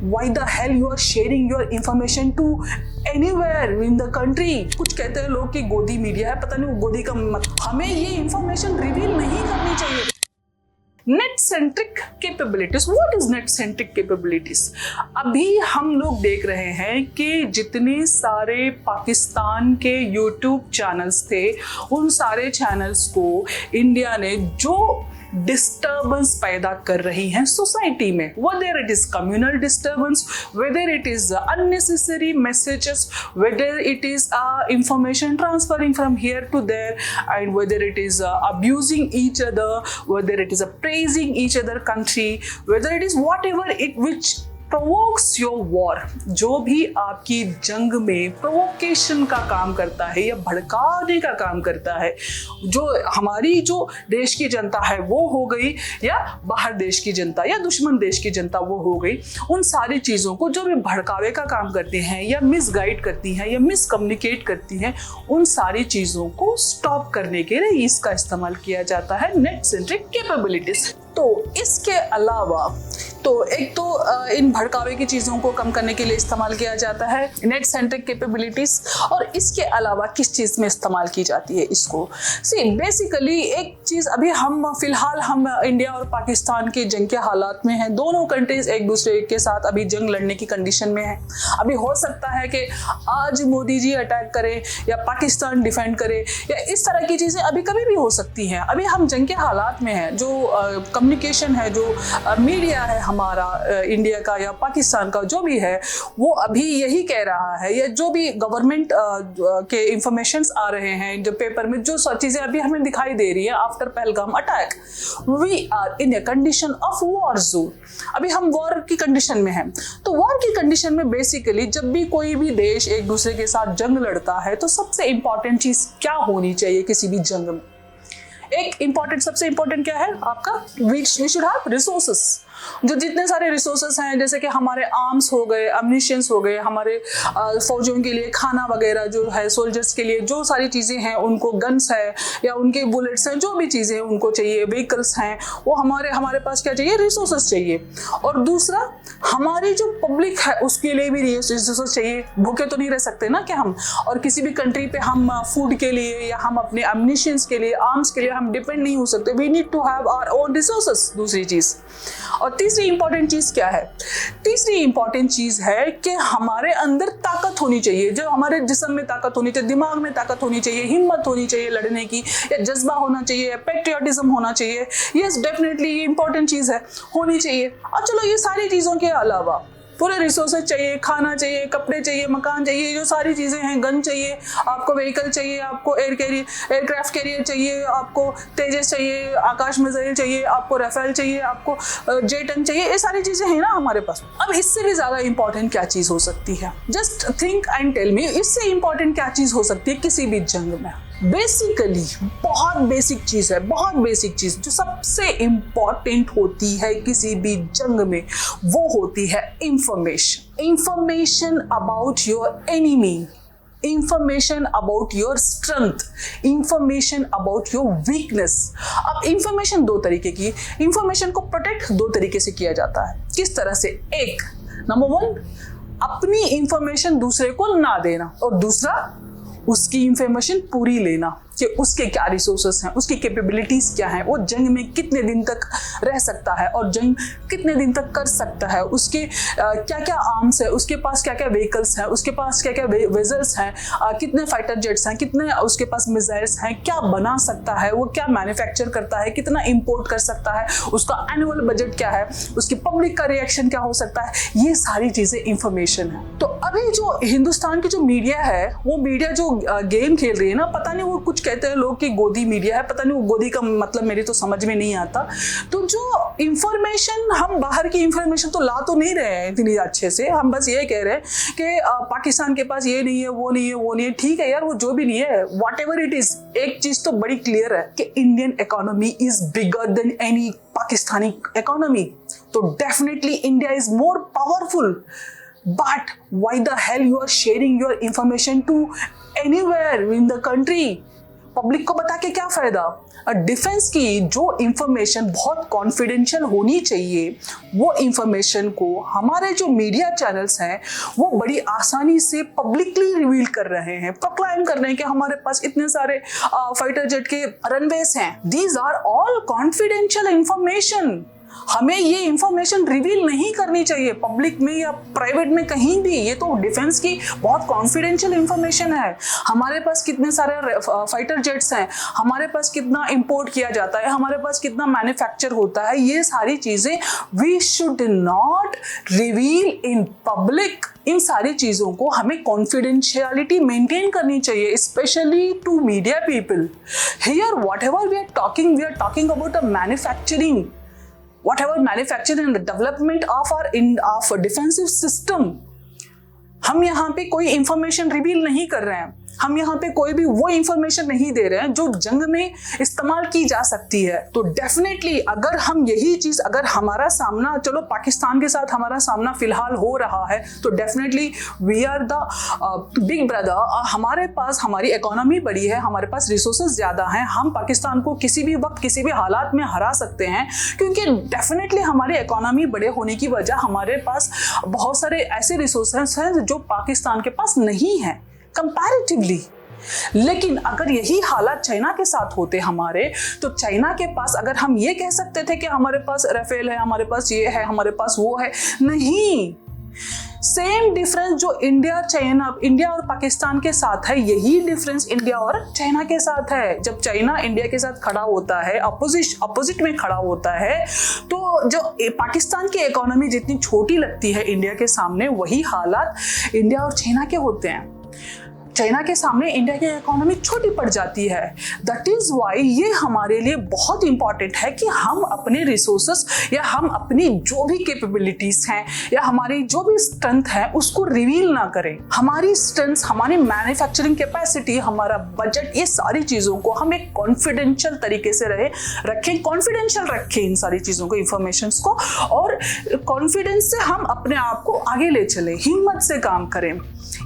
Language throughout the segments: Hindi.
why the hell you are sharing your information to anywhere in the country? कुछ कहते हैं लोग कि गोदी मीडिया है, पता नहीं वो गोदी का हमें ये इंफॉर्मेशन रिवील नहीं करनी चाहिए। Net centric capabilities, what is net centric capabilities? अभी हम लोग देख रहे हैं कि जितने सारे पाकिस्तान के यूट्यूब चैनल्स थे, उन सारे चैनल्स को इंडिया ने जो डिस्टर्बेंस पैदा कर रही हैं सोसाइटी में, whether it is communal disturbance, whether it is unnecessary messages, whether it is information transferring from here to there, and whether it is abusing each other, whether it is praising each other country, whether it is whatever it which provokes your war, जो भी आपकी जंग में प्रोवोकेशन का काम करता है या भड़काने का काम करता है, जो हमारी जो देश की जनता है वो हो गई या बाहर देश की जनता या दुश्मन देश की जनता वो हो गई, उन सारी चीज़ों को जो भी भड़कावे का काम करते हैं या मिसगाइड करती हैं या मिसकम्युनिकेट करती हैं, उन सारी चीज़ों को स्टॉप करने के लिए इसका इस्तेमाल किया जाता है नेट सेंट्रिक कैपेबिलिटीज। तो इसके अलावा तो एक तो इन भड़कावे की चीज़ों को कम करने के लिए इस्तेमाल किया जाता है नेट सेंट्रिक कैपेबिलिटीज, और इसके अलावा किस चीज़ में इस्तेमाल की जाती है इसको? सी बेसिकली एक चीज़, अभी हम फिलहाल हम इंडिया और पाकिस्तान के जंग के हालात में हैं, दोनों कंट्रीज एक दूसरे के साथ अभी जंग लड़ने की कंडीशन में है। अभी हो सकता है कि आज मोदी जी अटैक करें या पाकिस्तान डिफेंड करे या इस तरह की चीज़ें अभी कभी भी हो सकती हैं। अभी हम जंग के हालात में हैं, जो कम्युनिकेशन है, जो मीडिया है हमारा इंडिया का या पाकिस्तान का जो भी है, वो अभी यही कह रहा है, या जो भी गवर्नमेंट के इंफॉर्मेशंस आ रहे हैं जो पेपर में, जो चीज़ें अभी हमें दिखाई दे रही है after Pahalgam attack, we are in a condition of war zone. अभी हम वॉर की कंडीशन में हैं। तो वॉर की कंडीशन में बेसिकली जब भी कोई भी देश एक दूसरे के साथ जंग लड़ता है, तो सबसे इंपॉर्टेंट चीज़ क्या होनी चाहिए किसी भी जंग में? सबसे इंपॉर्टेंट क्या है आपका? We should have resources. जो जितने सारे रिसोर्सेस हैं, जैसे कि हमारे आर्म्स हो गए, अम्यूनिशंस हो गए, हमारे फौजियों के लिए खाना वगैरह जो है, सोल्जर्स के लिए जो सारी चीज़ें हैं, उनको गन्स है या उनके बुलेट्स हैं, जो भी चीज़ें उनको चाहिए, व्हीकल्स हैं, वो हमारे पास क्या चाहिए? रिसोर्सेस चाहिए। और दूसरा, हमारी जो पब्लिक है उसके लिए भी रिसोर्सेस चाहिए। भूखे तो नहीं रह सकते ना कि हम, और किसी भी कंट्री पे हम फूड के लिए या हम अपने अम्यूनिशंस के लिए, आर्म्स के लिए हम डिपेंड नहीं हो सकते। We need to have our own resources. दूसरी चीज़, और तीसरी इंपॉर्टेंट चीज क्या है? तीसरी इंपॉर्टेंट चीज है कि हमारे अंदर ताकत होनी चाहिए, जो हमारे जिस्म में ताकत होनी चाहिए, दिमाग में ताकत होनी चाहिए, हिम्मत होनी चाहिए लड़ने की, या जज्बा होना चाहिए, पेट्रियोटिज्म होना चाहिए। यस, डेफिनेटली ये इंपॉर्टेंट चीज है, होनी चाहिए। और चलो, ये सारी चीजों के अलावा पूरे रिसोर्सेज चाहिए, खाना चाहिए, कपड़े चाहिए, मकान चाहिए, जो सारी चीज़ें हैं, गन चाहिए, आपको व्हीकल चाहिए, आपको एयरक्राफ्ट कैरियर चाहिए, आपको तेजस चाहिए, आकाश मिसाइल चाहिए, आपको राफेल चाहिए, आपको J-10 चाहिए, ये सारी चीज़ें हैं ना हमारे पास। अब इससे भी ज़्यादा इंपॉर्टेंट क्या चीज़ हो सकती है? Just think and tell me, इससे इंपॉर्टेंट क्या चीज़ हो सकती है किसी भी जंग में? बेसिकली बहुत बेसिक चीज़ है, बहुत बेसिक चीज़ जो सबसे इम्पॉर्टेंट होती है किसी भी जंग में, वो होती है information about your enemy, information about your strength, information about your weakness. अब इंफॉर्मेशन दो तरीके की, इंफॉर्मेशन को प्रोटेक्ट दो तरीके से किया जाता है। किस तरह से? एक, नंबर 1, अपनी इंफॉर्मेशन दूसरे को ना देना, और दूसरा, उसकी इंफॉर्मेशन पूरी लेना कि उसके क्या रिसोर्सेस हैं, उसकी कैपेबिलिटीज़ क्या हैं, वो जंग में कितने दिन तक रह सकता है और जंग कितने दिन तक कर सकता है, उसके क्या क्या आर्म्स है, उसके पास क्या क्या व्हीकल्स हैं, उसके पास क्या क्या वेजल्स हैं, कितने फाइटर जेट्स हैं, कितने उसके पास मिसाइल्स हैं, क्या बना सकता है, वो क्या मैन्युफैक्चर करता है, कितना इंपोर्ट कर सकता है, उसका एनुअल बजट क्या है, उसकी पब्लिक का रिएक्शन क्या हो सकता है। ये सारी चीज़ें इंफॉर्मेशन है। तो अभी जो हिंदुस्तान की जो मीडिया है, वो मीडिया जो गेम खेल रही है ना, पता नहीं वो कुछ कहते हैं लोग कि गोदी मीडिया है, पता नहीं वो गोदी का मतलब मेरी तो समझ में नहीं आता। तो जो इंफॉर्मेशन, हम बाहर की इंफॉर्मेशन तो ला तो नहीं रहे हैं इतनी अच्छे से, हम बस ये कह रहे हैं कि पाकिस्तान के पास ये नहीं है, वो नहीं है, वो नहीं है। ठीक है यार, वो जो भी नहीं है, वॉट एवर इट इज, एक चीज तो बड़ी क्लियर है कि Indian economy is bigger than any Pakistani economy. तो definitely India is more powerful. But why the hell you are sharing your information to anywhere in the country? Public को बता के क्या फायदा। डिफेंस की जो इंफॉर्मेशन बहुत कॉन्फिडेंशियल होनी चाहिए, वो इंफॉर्मेशन को हमारे जो मीडिया चैनल्स हैं वो बड़ी आसानी से पब्लिकली रिवील कर रहे हैं, प्रोक्लाइम कर रहे हैं कि हमारे पास इतने सारे फाइटर जेट के रनवेज हैं। These are all confidential information. हमें ये इंफॉर्मेशन रिवील नहीं करनी चाहिए पब्लिक में या प्राइवेट में कहीं भी। ये तो डिफेंस की बहुत कॉन्फिडेंशियल इंफॉर्मेशन है। हमारे पास कितने सारे फाइटर जेट्स हैं, हमारे पास कितना इंपोर्ट किया जाता है, हमारे पास कितना मैन्युफैक्चर होता है, ये सारी चीजें we should not reveal in public. इन सारी चीजों को हमें कॉन्फिडेंशियलिटी मेंटेन करनी चाहिए, specially to media people. Here whatever we are talking about a manufacturing, whatever manufacturing and the development of our defensive system। हम यहाँ पे कोई इंफॉर्मेशन रिवील नहीं कर रहे हैं, हम यहाँ पे कोई भी वो इंफॉर्मेशन नहीं दे रहे हैं जो जंग में इस्तेमाल की जा सकती है। तो डेफिनेटली अगर हम यही चीज, अगर हमारा सामना, चलो पाकिस्तान के साथ हमारा सामना फिलहाल हो रहा है, तो definitely we are the big brother. हमारे पास हमारी इकोनॉमी बड़ी है, हमारे पास रिसोर्सेज ज्यादा हैं, हम पाकिस्तान को किसी भी वक्त किसी भी हालात में हरा सकते हैं, क्योंकि डेफिनेटली हमारी इकोनॉमी बड़े होने की वजह हमारे पास बहुत सारे ऐसे रिसोर्सेज हैं जो पाकिस्तान के पास नहीं है कंपैरेटिवली। लेकिन अगर यही हालात चाइना के साथ होते हमारे, तो चाइना के पास अगर हम ये कह सकते थे कि हमारे पास राफेल है, हमारे पास ये है, हमारे पास वो है, नहीं। सेम डिफरेंस जो इंडिया और पाकिस्तान के साथ है, यही डिफरेंस इंडिया और चाइना के साथ है। जब चाइना इंडिया के साथ खड़ा होता है, अपोजिट में खड़ा होता है, तो जो पाकिस्तान की इकोनॉमी जितनी छोटी लगती है इंडिया के सामने, वही हालात इंडिया और चाइना के होते हैं। चाइना के सामने इंडिया की इकोनॉमी छोटी पड़ जाती है। दैट इज वाई ये हमारे लिए बहुत इंपॉर्टेंट है कि हम अपने रिसोर्सेस या हम अपनी जो भी कैपेबिलिटीज हैं या हमारी जो भी स्ट्रेंथ है उसको रिवील ना करें। हमारी स्ट्रेंथ, हमारी मैन्युफैक्चरिंग कैपेसिटी, हमारा बजट, ये सारी चीजों को हम एक कॉन्फिडेंशियल तरीके से रखें, कॉन्फिडेंशियल रखें इन सारी चीजों को, इंफॉर्मेशन को, और कॉन्फिडेंस से हम अपने आप को आगे ले चले, हिम्मत से काम करें।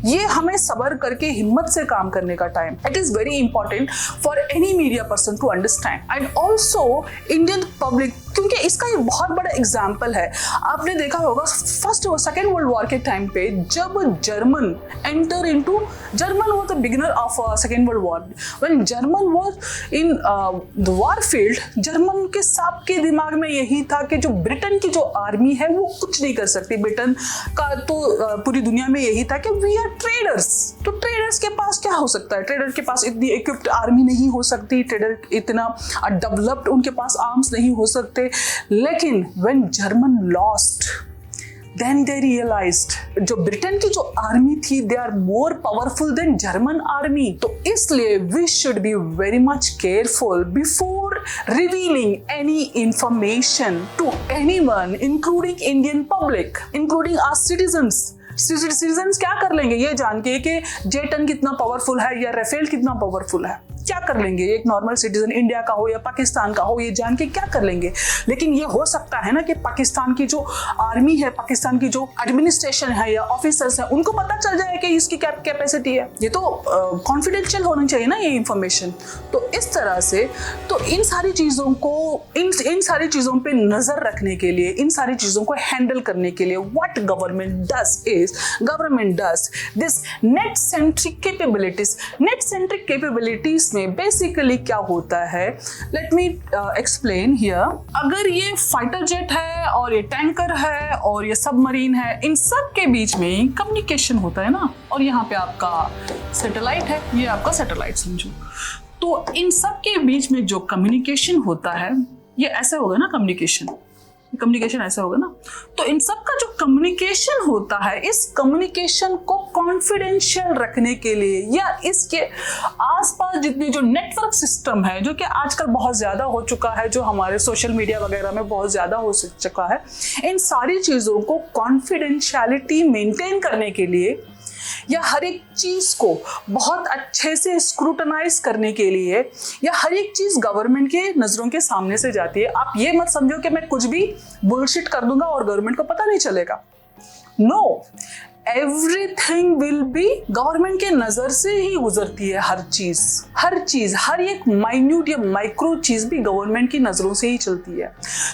ये हमें सब्र करके हिम्मत से काम करने का time. It is very important for any media person to understand and also Indian public, क्योंकि इसका एक बहुत बड़ा एग्जाम्पल है। आपने देखा होगा फर्स्ट और सेकेंड वर्ल्ड वॉर के टाइम पे जब German was the beginner of second world war. When German was in the war field, German के सबके दिमाग में यही था कि जो ब्रिटेन की जो आर्मी है वो कुछ नहीं कर सकती। ब्रिटेन का तो पूरी दुनिया में यही था कि वी आर ट्रेडर्स। तो ट्रेडर्स के पास क्या हो सकता है? ट्रेडर के पास इतनी इक्विप्ड आर्मी नहीं हो सकती, ट्रेडर इतना डेवलप्ड उनके पास आर्म्स नहीं हो सकते। लेकिन when German lost, then they realized जो ब्रिटेन की जो आर्मी थी, they are more powerful than German army। तो इसलिए we should be very much careful before revealing any information to anyone, including Indian public, including our citizens। Citizens क्या कर लेंगे ये जान के कि J-10 कितना पावरफुल है या राफेल कितना पावरफुल है? क्या कर लेंगे? एक नॉर्मल सिटीजन इंडिया का हो या पाकिस्तान का हो, ये जान के क्या कर लेंगे? लेकिन ये हो सकता है ना कि पाकिस्तान की जो आर्मी है, पाकिस्तान की जो एडमिनिस्ट्रेशन है या ऑफिसर्स हैं, उनको पता चल जाए कि इसकी क्या कैपेसिटी है। ये तो कॉन्फिडेंशियल होनी चाहिए ना ये इंफॉर्मेशन। तो इस तरह से तो इन सारी चीज़ों को इन सारी चीज़ों पे नज़र रखने के लिए, इन सारी चीज़ों को हैंडल करने के लिए what government does this net centric capabilities में बेसिकली क्या होता है, लेट मी एक्सप्लेन हियर। अगर ये फाइटर जेट है और ये टैंकर है और ये सबमरीन है, इन सब के बीच में कम्युनिकेशन होता है ना, और यहाँ पे आपका सैटेलाइट है, ये आपका सैटेलाइट समझो। तो इन सब के बीच में जो कम्युनिकेशन होता है, ये ऐसा होगा ना, कम्युनिकेशन ऐसा होगा ना। तो इन सब का जो कम्युनिकेशन होता है, इस कम्युनिकेशन को कॉन्फिडेंशियल रखने के लिए या इसके आसपास जितने जो नेटवर्क सिस्टम है, जो कि आजकल बहुत ज़्यादा हो चुका है, जो हमारे सोशल मीडिया वगैरह में बहुत ज़्यादा हो चुका है, इन सारी चीज़ों को कॉन्फिडेंशियलिटी मेंटेन करने के लिए या हर एक चीज को बहुत अच्छे से स्क्रूटनाइज करने के लिए, या हर एक चीज गवर्नमेंट के नजरों के सामने से जाती है। आप ये मत समझो कि मैं कुछ भी बुलशिट कर दूंगा और गवर्नमेंट को पता नहीं चलेगा। No, everything will be, government के नजर से ही गुजरती है हर चीज, हर एक माइन्यूट या माइक्रो चीज भी गवर्नमेंट की नजरों से ही चलती है।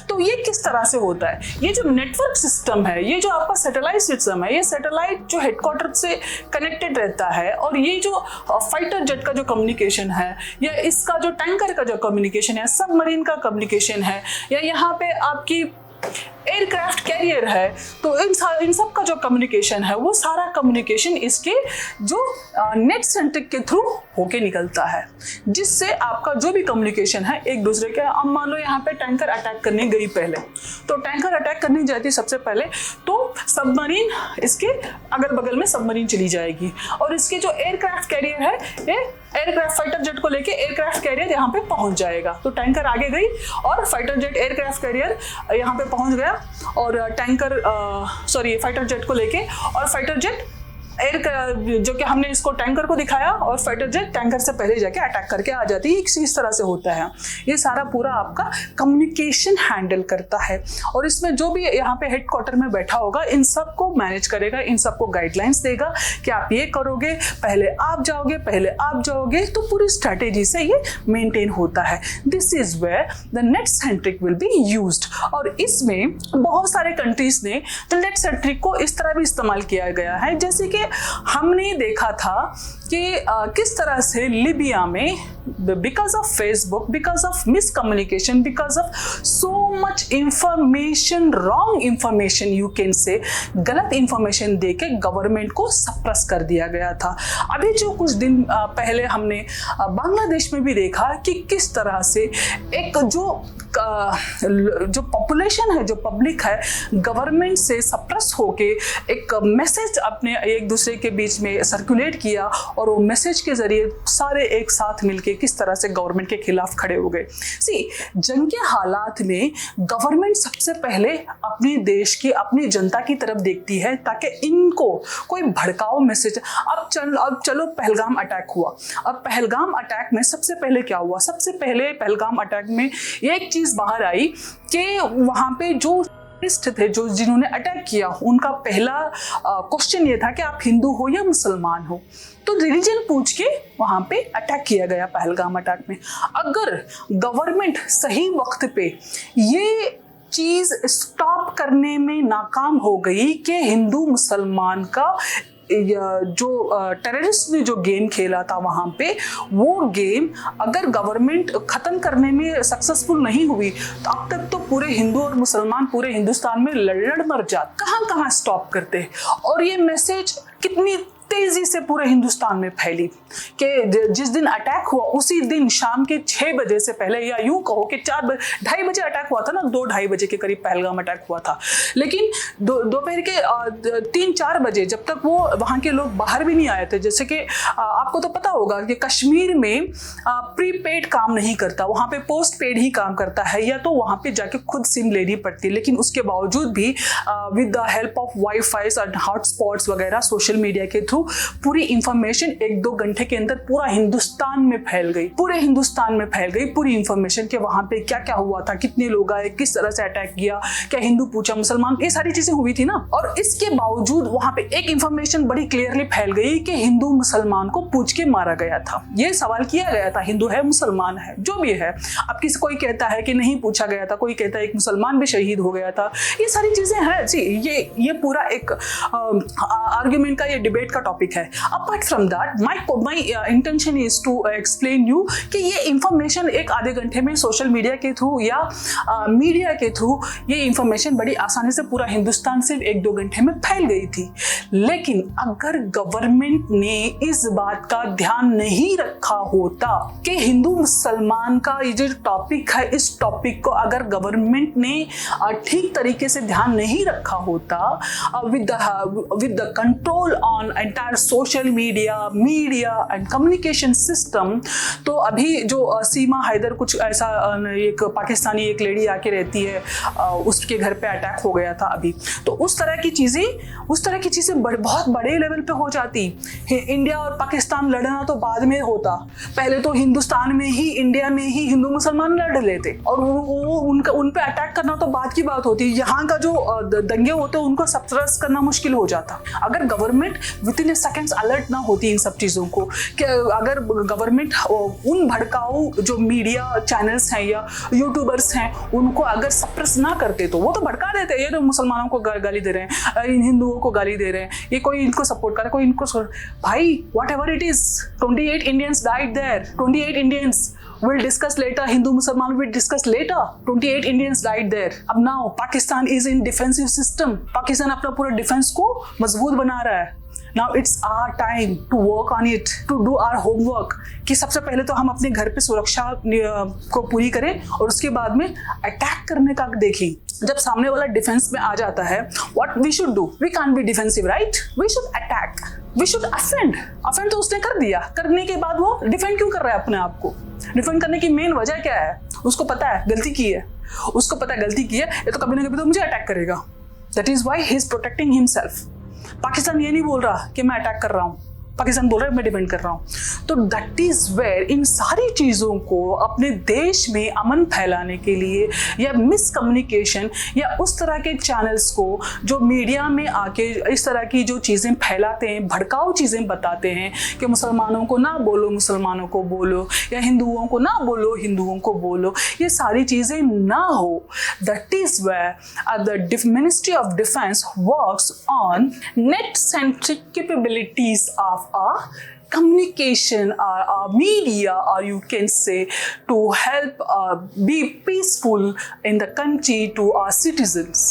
तो ये किस तरह से होता है? ये जो नेटवर्क सिस्टम है, ये जो आपका सैटेलाइट सिस्टम है, ये सैटेलाइट जो हेडक्वार्टर से कनेक्टेड रहता है, और ये जो फाइटर जेट का जो कम्युनिकेशन है, या इसका जो टैंकर का जो कम्युनिकेशन है, सबमरीन का कम्युनिकेशन है, या यहाँ पे आपकी एयरक्राफ्ट कैरियर है, तो इन सब का जो कम्युनिकेशन है, वो सारा कम्युनिकेशन इसके जो नेट सेंट्रिक के थ्रू होके निकलता है, जिससे आपका जो भी कम्युनिकेशन है एक दूसरे के। अब मान लो यहाँ पे टैंकर अटैक करने गई पहले, तो टैंकर अटैक करने जाती सबसे पहले, तो सबमरीन इसके अगल बगल में सबमरीन चली जाएगी, और इसके जो एयरक्राफ्ट कैरियर है, ये एयरक्राफ्ट फाइटर जेट को लेके एयरक्राफ्ट कैरियर यहाँ पे पहुंच जाएगा। तो टैंकर आगे गई और फाइटर जेट एयरक्राफ्ट कैरियर यहाँ पे पहुंच गया, और फाइटर जेट को लेके, और फाइटर जेट जो कि हमने इसको टैंकर को दिखाया, और फाइटर जेट टैंकर से पहले जाके अटैक करके आ जाती है। इस तरह से होता है, ये सारा पूरा आपका कम्युनिकेशन हैंडल करता है, और इसमें जो भी यहाँ पे हेडक्वार्टर में बैठा होगा इन सब को मैनेज करेगा, इन सबको गाइडलाइंस देगा कि आप ये करोगे, पहले आप जाओगे, तो पूरी स्ट्रैटेजी से ये मेंटेन होता है। This is where the net centric will be used, और इसमें बहुत सारे कंट्रीज ने नेट सेंट्रिक को इस तरह भी इस्तेमाल किया गया है, जैसे कि हमने देखा था कि किस तरह से लिबिया में because of Facebook, because of miscommunication, because of so much information, wrong information you can say, गलत इंफॉर्मेशन देके गवर्नमेंट को सप्रेस कर दिया गया था। अभी जो कुछ दिन पहले हमने बांग्लादेश में भी देखा कि किस तरह से एक जो पॉपुलेशन है, जो पब्लिक है, गवर्नमेंट से सप्रेस होके एक मैसेज अपने एक दूसरे के बीच में सर्कुलेट किया, और वो मैसेज के जरिए सारे एक साथ मिलके किस तरह से गवर्नमेंट के खिलाफ खड़े हो गए। जंग के हालात में गवर्नमेंट सबसे पहले अपने देश की, अपनी जनता की तरफ देखती है, ताकि इनको कोई भड़काऊ मैसेज। अब चलो पहलगाम अटैक हुआ। अब पहलगाम अटैक में सबसे पहले क्या हुआ? सबसे पहले पहलगाम अटैक में एक चीज बाहर आई कि वहां पे जो थे, जो जिन्होंने अटैक किया, उनका पहला क्वेश्चन ये था कि आप हिंदू हो या मुसलमान हो। तो रिलीजन पूछ के वहां पे अटैक किया गया पहलगाम अटैक में। अगर गवर्नमेंट सही वक्त पे ये चीज स्टॉप करने में नाकाम हो गई कि हिंदू मुसलमान का जो टेररिस्ट ने जो गेम खेला था वहां पे, वो गेम अगर गवर्नमेंट खत्म करने में सक्सेसफुल नहीं हुई, तो अब तक तो पूरे हिंदू और मुसलमान पूरे हिंदुस्तान में लड़ मर जाते, कहां स्टॉप करते। और ये मैसेज कितनी तेजी से पूरे हिंदुस्तान में फैली कि जिस दिन अटैक हुआ उसी दिन शाम के 6 बजे से पहले, या यूं कहो कि 2:30 बजे अटैक हुआ था ना, 2-2:30 बजे के करीब पहलगाम अटैक हुआ था, लेकिन दोपहर के 3-4 बजे जब तक वो वहाँ के लोग बाहर भी नहीं आए थे। जैसे कि आपको तो पता होगा कि कश्मीर में प्रीपेड काम नहीं करता, वहाँ पे पोस्ट पेड ही काम करता है, या तो वहाँ पे जाके खुद सिम लेनी पड़ती है। लेकिन उसके बावजूद भी with the help of wifi और हॉटस्पॉट्स वगैरह, सोशल मीडिया के थ्रू पूरी इंफॉर्मेशन 1-2 घंटे के अंदर पूरा हिंदुस्तान में फैल गई, पूरे हिंदुस्तान में फैल गई पूरी इंफॉर्मेशन कि वहां पे क्या क्या हुआ था, कितने लोग आए, किस तरह से अटैक किया, क्या हिंदू पूछा मुसलमान, ये सारी चीजें हुई थी ना। और इसके बावजूद वहां पे एक इंफॉर्मेशन बड़ी क्लियरली फैल गई कि हिंदू मुसलमान को पूछ के मारा गया था। ये सवाल किया गया था, हिंदू है मुसलमान है जो भी है। अब किसी कोई कहता है कि नहीं पूछा गया था, कोई कहता है एक मुसलमान भी शहीद हो गया था। ये सारी चीजें हैं जी, ये पूरा एक आर्ग्यूमेंट का, ये डिबेट का टॉपिक है। Apart from that my intention is to explain you कि ये इंफॉर्मेशन एक आधे घंटे में सोशल मीडिया के थ्रू या मीडिया के थ्रू ये इंफॉर्मेशन बड़ी आसानी से पूरा हिंदुस्तान सिर्फ 1-2 घंटे में फैल गई थी। लेकिन अगर गवर्नमेंट ने इस बात का ध्यान नहीं रखा होता कि हिंदू मुसलमान का ये जो टॉपिक है, इस टॉपिक को अगर गवर्नमेंट ने ठीक तरीके से ध्यान नहीं रखा होता, with the control on entire social media and communication system, तो अभी जो सीमा हैदर कुछ ऐसा, एक पाकिस्तानी एक लेडी आके रहती है, उसके घर पे अटैक हो गया था अभी, तो उस तरह की चीजें बहुत बड़े लेवल पे हो जाती। इंडिया और पाकिस्तान पाकिस्तान लड़ना तो बाद में होता, पहले तो हिंदुस्तान में ही, इंडिया में ही हिंदू मुसलमान लड़ लेते, और वो उन पे अटैक करना तो बाद की बात होती। यहाँ का जो दंगे होते उनको सप्रेस करना मुश्किल हो जाता अगर government with in seconds alert ना होती इन सब चीज़ों को। कि अगर गवर्नमेंट उन भड़काऊ जो मीडिया चैनल्स हैं या यूट्यूबर्स हैं उनको अगर सप्रेस ना करते, तो वो तो भड़का देते, ये तो मुसलमानों को गाली दे रहे हैं, इन हिंदुओं को गाली दे रहे हैं, ये कोई इनको सपोर्ट करे, कोई इनको भाई what ever it is, 28 Indians died there, 28 Indians, we'll discuss later, Hindu Musliman will discuss later, 28 Indians died there. अब now Pakistan is in defensive system, Pakistan अपना पूरा डिफेंस को मजबूत बना रहा है। Now it's our time to work on it, to do our homework, कि सबसे पहले तो हम अपने घर पे सुरक्षा को पूरी करें और उसके बाद में अटैक करने का देखें। जब सामने वाला डिफेंस में आ जाता है, what we should do, we can't be defensive, right? We should attack, we should offend तो उसने कर दिया, करने के बाद वो डिफेंड क्यों कर रहा है अपने आप को? डिफेंड करने की मेन वजह क्या है? उसको पता है गलती की है, उसको पता है गलती की है, ये तो कभी ना कभी तो मुझे अटैक करेगा। That is why he is protecting himself. Pakistan ये नहीं बोल रहा कि मैं अटैक कर रहा हूँ, पाकिस्तान बोल रहा है मैं डिफेंड कर रहा हूँ। तो दैट इज वेयर इन सारी चीज़ों को अपने देश में अमन फैलाने के लिए या मिसकम्युनिकेशन या उस तरह के चैनल्स को जो मीडिया में आके इस तरह की जो चीज़ें फैलाते हैं, भड़काऊ चीज़ें बताते हैं कि मुसलमानों को ना बोलो, मुसलमानों को बोलो, या हिंदुओं को ना बोलो, हिंदुओं को बोलो, ये सारी चीज़ें ना हो। That is where the ministry of defence works on net centric capabilities of our communication, our media, or you can say to help be peaceful in the country to our citizens.